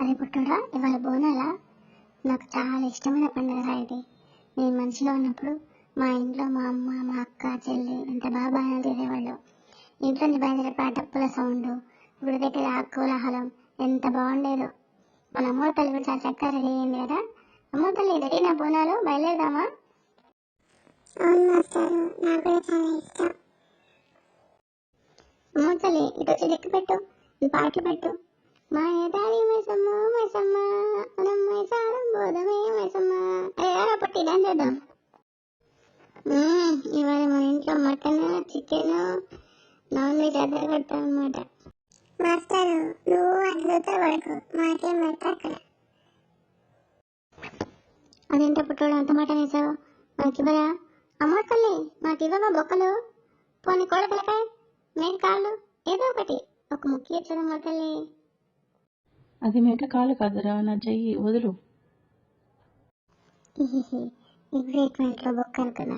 అరే పుట్టోడా, ఇవాళ బోనాలా? నాకు చాలా ఇష్టమైన పండుగ ఇది. నేను మంచిగా ఉన్నప్పుడు మా ఇంట్లో మా అమ్మ, మా అక్క, చెల్లి ఎంత బాగా బాగా చేసేవాళ్ళు. ఇంట్లో బయలుదేరే డప్పుల సౌండ్, ఉడకట్టే ఆ కోలాహలం ఎంత బాగుండేదో. మన అమ్మ తల్లి కూడా చాలా చక్కగా రెడీ అయింది కదా. అమ్మ తల్లి రెడీ నా బోనాలు, బయలుదేరదామా? అవును మాస్టారు, నాకు కూడా చాలా ఇష్టం. అమ్మ తల్లి ఇటు వచ్చి లెక్క పెట్టు, ఈ పాటలు పెట్టు. మాయదారి మైసమ్మ మైసమ్మ, మనం మైసారం బోధమే మైసమ్మ. అరే పట్టి డాన్స్ చేద్దాం. ఇవాళ మన ఇంట్లో మటన్, చికెన్, నాన్ వెజ్ అద్దరు పెడతాం అన్నమాట. మాస్టారు, నువ్వు అద్భుత పడుకో, మాకేం పెడతా అక్కడ. అదేంటో పుట్టోడు అంత మాట వేసావు, మనకి భయ. అమ్మ తల్లి మాకు ఇవ్వగా బొక్కలు, పోనీ కోడపిల్లకాయ, మేక కాళ్ళు, ఏదో ఒకటి ఒక ముక్కి ఇచ్చదమ్మ తల్లి. అది మేక కాలు కాదురా, నా చెయ్యి వదులు. ఇప్పుడు ఇంట్లో బొక్కలు కదా.